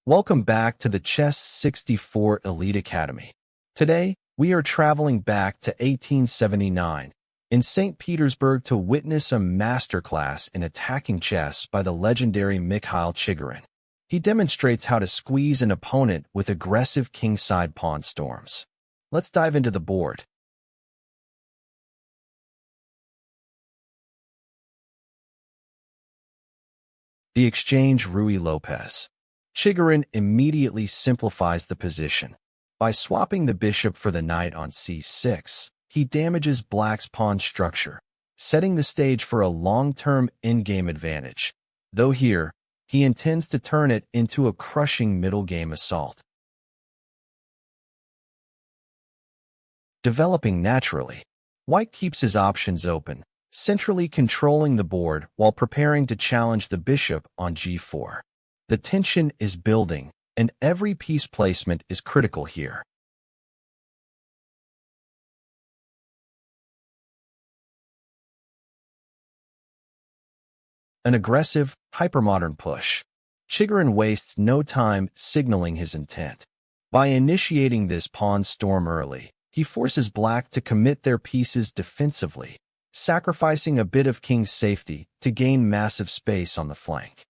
Welcome back to the Chess 64 Elite Academy. Today, we are traveling back to 1879 in St. Petersburg to witness a masterclass in attacking chess by the legendary Mikhail Chigorin. He demonstrates how to squeeze an opponent with aggressive kingside pawn storms. Let's dive into the board. The exchange Ruy Lopez. Chigorin immediately simplifies the position. By swapping the bishop for the knight on c6, he damages black's pawn structure, setting the stage for a long-term endgame advantage. Though here, he intends to turn it into a crushing middle-game assault. Developing naturally, White keeps his options open, centrally controlling the board while preparing to challenge the bishop on g4. The tension is building, and every piece placement is critical here. An aggressive, hypermodern push. Chigorin wastes no time signaling his intent. By initiating this pawn storm early, he forces black to commit their pieces defensively, sacrificing a bit of king's safety to gain massive space on the flank.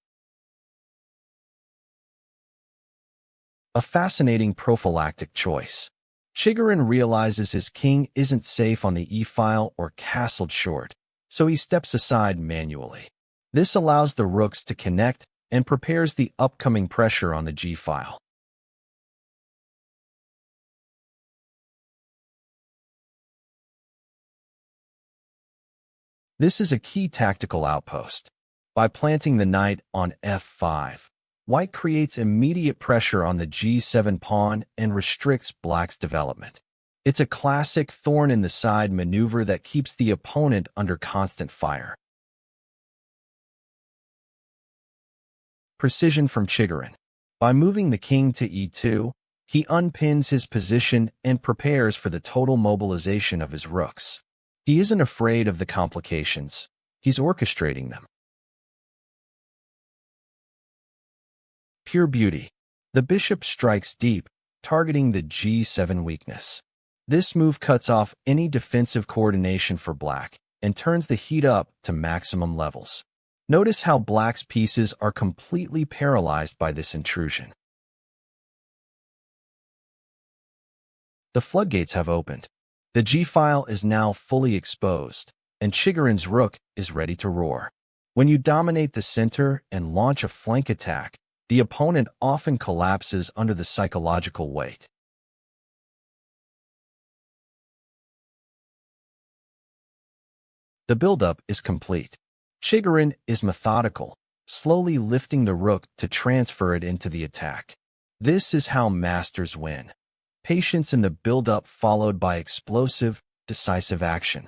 A fascinating prophylactic choice. Chigorin realizes his king isn't safe on the e-file or castled short, so he steps aside manually. This allows the rooks to connect and prepares the upcoming pressure on the g-file. This is a key tactical outpost. By planting the knight on f5, White creates immediate pressure on the g7 pawn and restricts black's development. It's a classic thorn-in-the-side maneuver that keeps the opponent under constant fire. Precision from Chigorin. By moving the king to e2, he unpins his position and prepares for the total mobilization of his rooks. He isn't afraid of the complications. He's orchestrating them. Pure beauty. The bishop strikes deep, targeting the g7 weakness. This move cuts off any defensive coordination for black and turns the heat up to maximum levels. Notice how black's pieces are completely paralyzed by this intrusion. The floodgates have opened. The g-file is now fully exposed, and Chigorin's rook is ready to roar. When you dominate the center and launch a flank attack, the opponent often collapses under the psychological weight. The buildup is complete. Chigorin is methodical, slowly lifting the rook to transfer it into the attack. This is how masters win. Patience in the build-up followed by explosive, decisive action.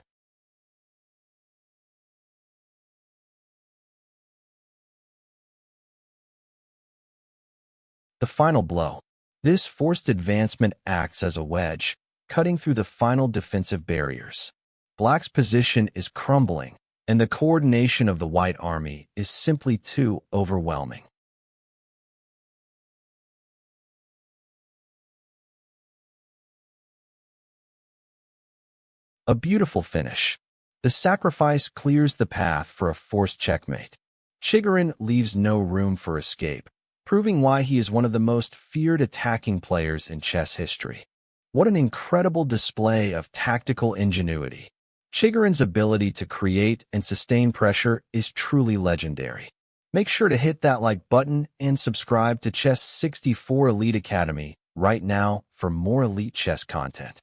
The final blow. This forced advancement acts as a wedge, cutting through the final defensive barriers. Black's position is crumbling, and the coordination of the white army is simply too overwhelming. A beautiful finish. The sacrifice clears the path for a forced checkmate. Chigorin leaves no room for escape, proving why he is one of the most feared attacking players in chess history. What an incredible display of tactical ingenuity. Chigorin's ability to create and sustain pressure is truly legendary. Make sure to hit that like button and subscribe to Chess 64 Elite Academy right now for more elite chess content.